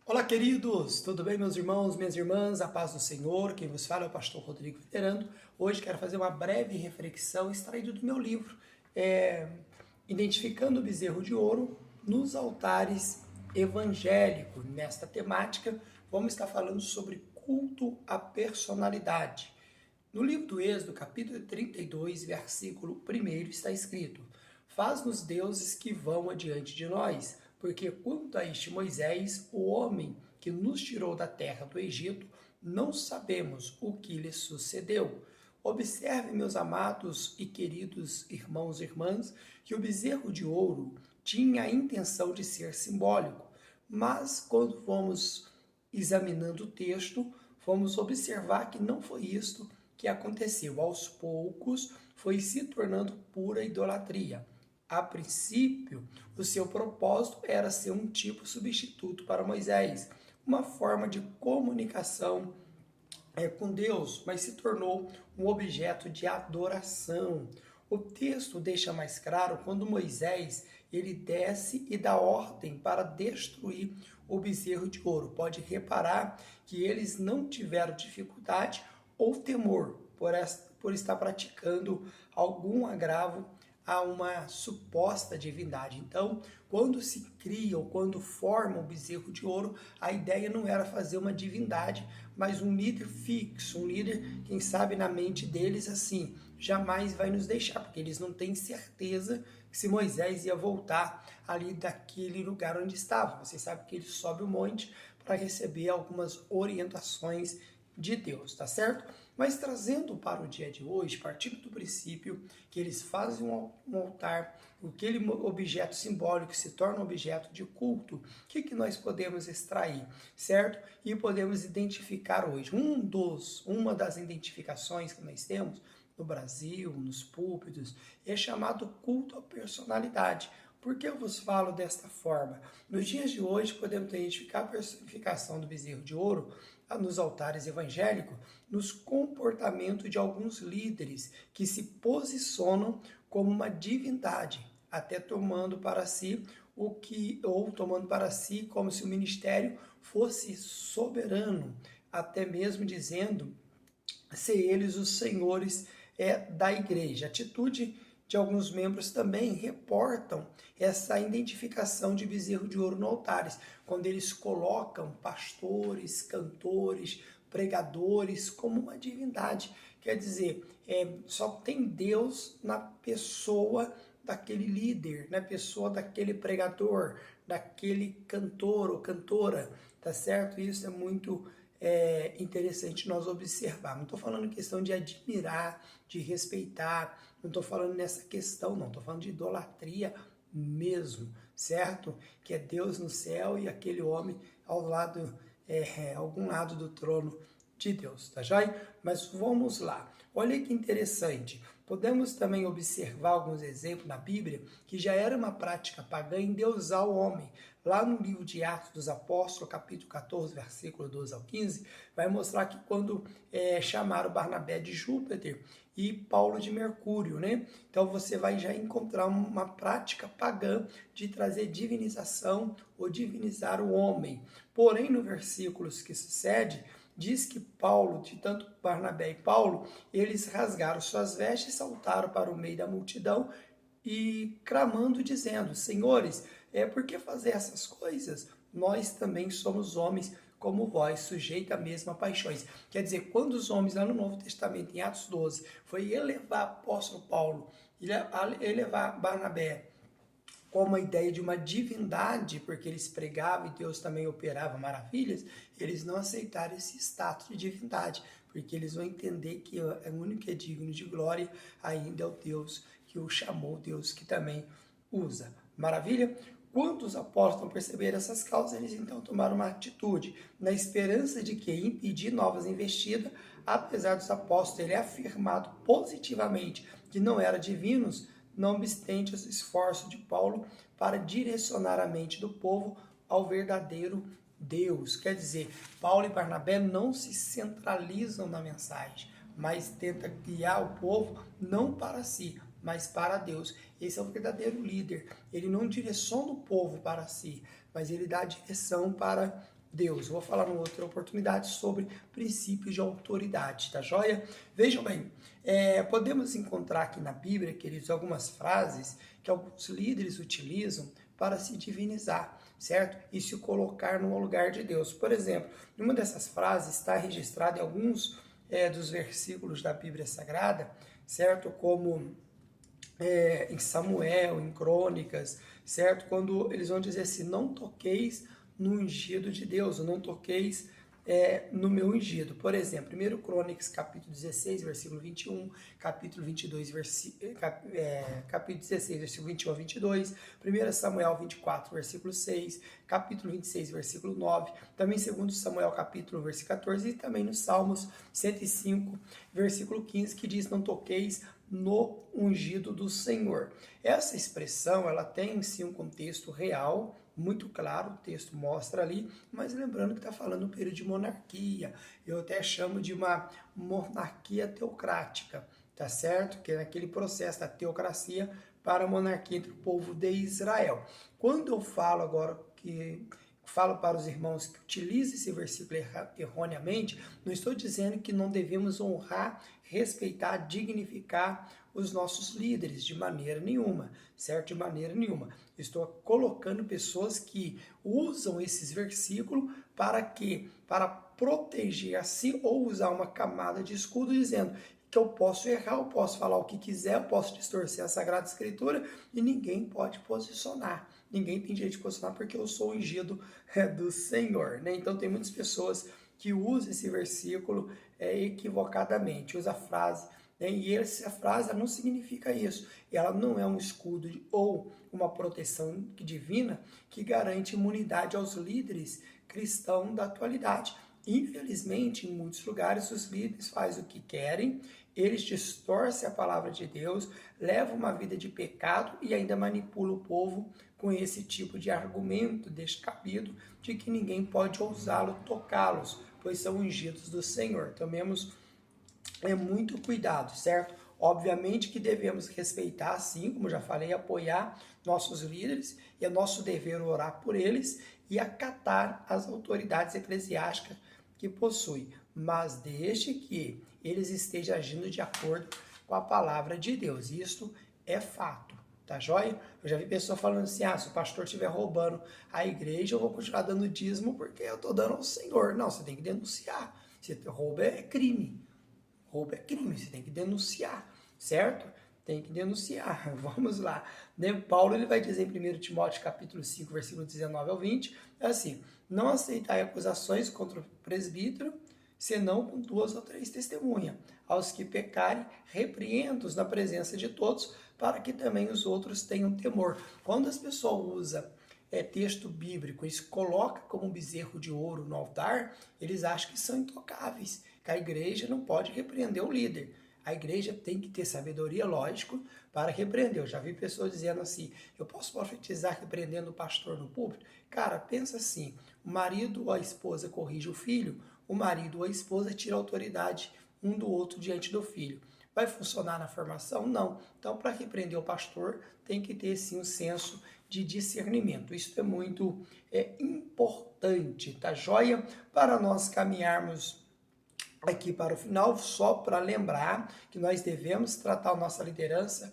Olá, queridos! Tudo bem, meus irmãos, minhas irmãs? A paz do Senhor. Quem vos fala é o pastor Rodrigo Veterano. Hoje quero fazer uma breve reflexão extraída do meu livro, Identificando o Bezerro de Ouro nos Altares Evangélicos. Nesta temática, vamos estar falando sobre culto à personalidade. No livro do Êxodo, capítulo 32, versículo 1, está escrito: Faz-nos deuses que vão adiante de nós, porque quanto a este Moisés, o homem que nos tirou da terra do Egito, não sabemos o que lhe sucedeu. Observe, meus amados e queridos irmãos e irmãs, que o bezerro de ouro tinha a intenção de ser simbólico, mas quando fomos examinando o texto, fomos observar que não foi isto que aconteceu. Aos poucos, foi se tornando pura idolatria. A princípio, o seu propósito era ser um tipo substituto para Moisés, uma forma de comunicação com Deus, mas se tornou um objeto de adoração. O texto deixa mais claro quando Moisés ele desce e dá ordem para destruir o bezerro de ouro. Pode reparar que eles não tiveram dificuldade ou temor por estar praticando algum agravo a uma suposta divindade. Então, quando se cria ou quando forma o bezerro de ouro, a ideia não era fazer uma divindade, mas um líder fixo, um líder, quem sabe, na mente deles assim, jamais vai nos deixar, porque eles não têm certeza que se Moisés ia voltar ali daquele lugar onde estava. Vocês sabem que ele sobe o monte para receber algumas orientações de Deus, tá certo? Mas trazendo para o dia de hoje, partindo do princípio que eles fazem um altar, aquele objeto simbólico se torna um objeto de culto, o que nós podemos extrair, certo? E podemos identificar hoje. Uma das identificações que nós temos no Brasil, nos púlpitos, é chamado culto à personalidade. Por que eu vos falo desta forma? Nos dias de hoje, podemos identificar a personificação do bezerro de ouro nos altares evangélicos, nos comportamentos de alguns líderes que se posicionam como uma divindade, até tomando para si como se o ministério fosse soberano, até mesmo dizendo ser eles os senhores da igreja. Atitude de alguns membros também reportam essa identificação de bezerro de ouro no altares, quando eles colocam pastores, cantores, pregadores como uma divindade. Quer dizer, só tem Deus na pessoa daquele líder, na pessoa daquele pregador, daquele cantor ou cantora, tá certo? Isso é muito interessante nós observar. Não estou falando questão de admirar, de respeitar, não estou falando nessa questão, não. Estou falando de idolatria mesmo, certo? Que é Deus no céu e aquele homem ao lado, algum lado do trono de Deus, tá joia? Mas vamos lá. Olha que interessante. Podemos também observar alguns exemplos na Bíblia que já era uma prática pagã endeusar o homem. Lá no livro de Atos dos Apóstolos, capítulo 14, versículo 12 ao 15, vai mostrar que quando chamaram Barnabé de Júpiter e Paulo de Mercúrio, né? Então você vai já encontrar uma prática pagã de trazer divinização ou divinizar o homem. Porém, no versículos que sucede, diz que Paulo, de tanto Barnabé e Paulo, eles rasgaram suas vestes e saltaram para o meio da multidão e clamando, dizendo: Senhores, por que fazer essas coisas? Nós também somos homens como vós, sujeitos a mesmas paixões. Quer dizer, quando os homens lá no Novo Testamento, em Atos 12, foi elevar o apóstolo Paulo, elevar Barnabé, como a ideia de uma divindade, porque eles pregavam e Deus também operava maravilhas, eles não aceitaram esse status de divindade, porque eles vão entender que o único que é digno de glória ainda é o Deus que o chamou, Deus que também usa. Maravilha? Quando os apóstolos perceberam essas causas, eles então tomaram uma atitude, na esperança de que impedir novas investidas, apesar dos apóstolos terem afirmado positivamente que não eram divinos, não obstante os esforços de Paulo para direcionar a mente do povo ao verdadeiro Deus. Quer dizer, Paulo e Barnabé não se centralizam na mensagem, mas tentam guiar o povo não para si, mas para Deus. Esse é o verdadeiro líder. Ele não direciona o povo para si, mas ele dá a direção para Deus. Eu vou falar numa outra oportunidade sobre princípios de autoridade, tá joia? Vejam bem, podemos encontrar aqui na Bíblia, queridos, algumas frases que alguns líderes utilizam para se divinizar, certo? E se colocar no lugar de Deus. Por exemplo, uma dessas frases está registrada em alguns dos versículos da Bíblia Sagrada, certo? Como em Samuel, em Crônicas, certo? Quando eles vão dizer assim, não toqueis no ungido de Deus, ou não toqueis no meu ungido. Por exemplo, 1 Crônicas, capítulo 16, versículo 21, capítulo 22, capítulo 16, versículo 21 a 22, 1 Samuel 24, versículo 6, capítulo 26, versículo 9, também 2 Samuel, capítulo 1, versículo 14, e também nos Salmos 105, versículo 15, que diz, não toqueis no ungido do Senhor. Essa expressão, ela tem sim um contexto real, muito claro, o texto mostra ali, mas lembrando que está falando um período de monarquia, eu até chamo de uma monarquia teocrática, tá certo? Que é aquele processo da teocracia para a monarquia entre o povo de Israel. Quando eu falo agora falo para os irmãos que utilizem esse versículo erroneamente, não estou dizendo que não devemos honrar, respeitar, dignificar os nossos líderes de maneira nenhuma, certo? De maneira nenhuma. Estou colocando pessoas que usam esses versículos para quê? Para proteger a si ou usar uma camada de escudo dizendo que eu posso errar, eu posso falar o que quiser, eu posso distorcer a Sagrada Escritura e ninguém pode posicionar. Ninguém tem direito de posicionar porque eu sou ungido do Senhor, né? Então tem muitas pessoas que usam esse versículo equivocadamente, usa a frase, né? E essa frase não significa isso. Ela não é um escudo ou uma proteção divina que garante imunidade aos líderes cristãos da atualidade. Infelizmente, em muitos lugares, os líderes fazem o que querem, eles distorcem a palavra de Deus, levam uma vida de pecado e ainda manipulam o povo com esse tipo de argumento descabido de que ninguém pode ousá-lo, tocá-los, pois são ungidos do Senhor. Tomemos muito cuidado, certo? Obviamente que devemos respeitar, assim como já falei, apoiar nossos líderes, e é nosso dever orar por eles e acatar as autoridades eclesiásticas que possui, mas desde que eles estejam agindo de acordo com a palavra de Deus. Isto é fato, tá joia? Eu já vi pessoa falando assim, se o pastor estiver roubando a igreja, eu vou continuar dando dízimo porque eu estou dando ao Senhor. Não, você tem que denunciar. Se roubo é crime. Roubo é crime, você tem que denunciar, certo? Tem que denunciar. Vamos lá. Paulo ele vai dizer em 1 Timóteo capítulo 5, versículo 19 ao 20, assim, não aceitai acusações contra o presbítero, senão com 2 ou 3 testemunhas. Aos que pecarem, repreenda-os na presença de todos, para que também os outros tenham temor. Quando as pessoas usam texto bíblico e se coloca como um bezerro de ouro no altar, eles acham que são intocáveis, que a igreja não pode repreender o líder. A igreja tem que ter sabedoria, lógico, para repreender. Eu já vi pessoas dizendo assim, eu posso profetizar repreendendo o pastor no púlpito? Cara, pensa assim, o marido ou a esposa corrige o filho, o marido ou a esposa tira a autoridade um do outro diante do filho. Vai funcionar na formação? Não. Então, para repreender o pastor, tem que ter sim um senso de discernimento. Isso é muito importante, tá joia? Para nós caminharmos aqui para o final, só para lembrar que nós devemos tratar a nossa liderança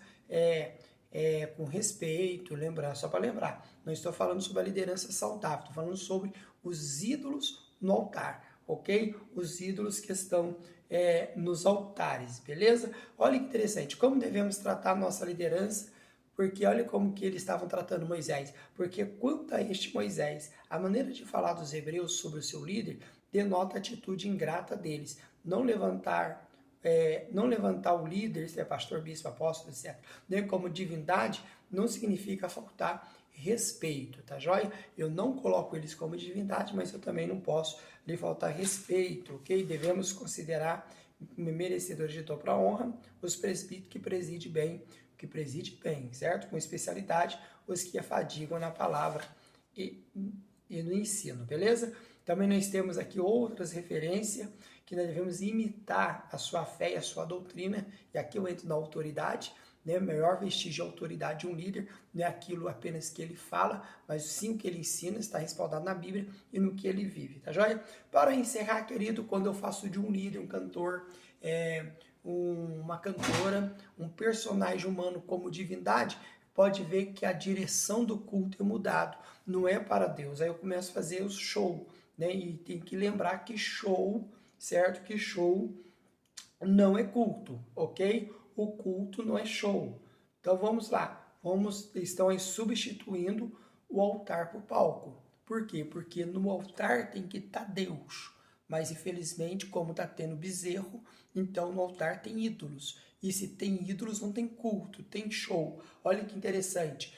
com respeito, só para lembrar, não estou falando sobre a liderança saudável, estou falando sobre os ídolos no altar, ok? Os ídolos que estão nos altares, beleza? Olha que interessante, como devemos tratar a nossa liderança, porque olha como que eles estavam tratando Moisés, porque quanto a este Moisés, a maneira de falar dos hebreus sobre o seu líder, denota a atitude ingrata deles, não levantar o líder, se é pastor, bispo, apóstolo, etc., nem como divindade, não significa faltar respeito, tá joia? Eu não coloco eles como divindade, mas eu também não posso lhe faltar respeito, ok? Devemos considerar merecedores de dobra honra os presbíteros que preside bem, certo? Com especialidade, os que afadigam na palavra e no ensino, beleza? Também nós temos aqui outras referências que nós devemos imitar a sua fé e a sua doutrina, e aqui eu entro na autoridade, né? O maior vestígio de autoridade de um líder não é aquilo apenas que ele fala, mas sim o que ele ensina, está respaldado na Bíblia e no que ele vive, tá joia? Para encerrar, querido, quando eu faço de um líder, um cantor, uma cantora, um personagem humano como divindade, pode ver que a direção do culto é mudado, não é para Deus. Aí eu começo a fazer o show, né? E tem que lembrar que show, certo? Que show não é culto, ok? O culto não é show. Então vamos lá, estão aí substituindo o altar por palco. Por quê? Porque no altar tem que estar Deus. Mas infelizmente, como está tendo bezerro, então no altar tem ídolos. E se tem ídolos, não tem culto, tem show. Olha que interessante.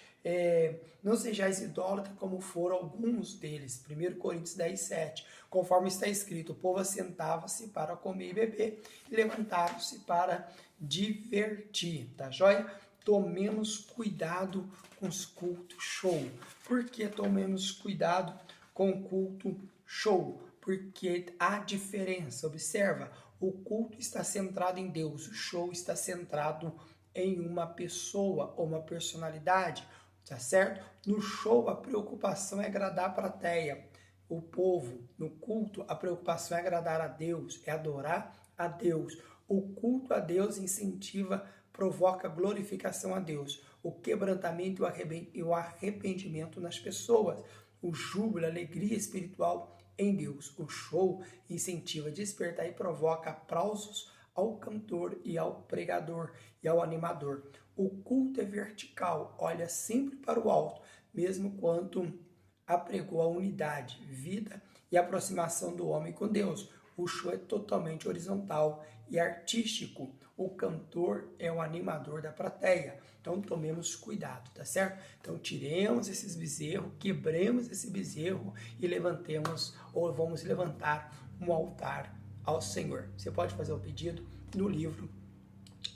Não sejais idólatras como foram alguns deles. 1 Coríntios 10, 7. Conforme está escrito, o povo assentava-se para comer e beber e levantaram-se para divertir. Tá joia? Tomemos cuidado com os cultos show. Por que tomemos cuidado com o culto show? Porque há diferença. Observa, o culto está centrado em Deus, o show está centrado em uma pessoa ou uma personalidade, tá certo? No show, a preocupação é agradar a plateia, o povo. No culto, a preocupação é agradar a Deus, é adorar a Deus. O culto a Deus incentiva, provoca glorificação a Deus, o quebrantamento e o arrependimento nas pessoas, o júbilo, a alegria espiritual em Deus. O show incentiva, despertar e provoca aplausos ao cantor e ao pregador e ao animador. O culto é vertical, olha sempre para o alto, mesmo quando apregou a unidade, vida e aproximação do homem com Deus. O show é totalmente horizontal e artístico. O cantor é o animador da plateia. Então tomemos cuidado, tá certo? Então tiremos esses bezerros, quebremos esse bezerro e levantemos, ou vamos levantar um altar ao Senhor. Você pode fazer o pedido no livro,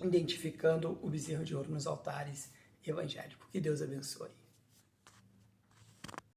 identificando o bezerro de ouro nos altares evangélicos. Que Deus abençoe.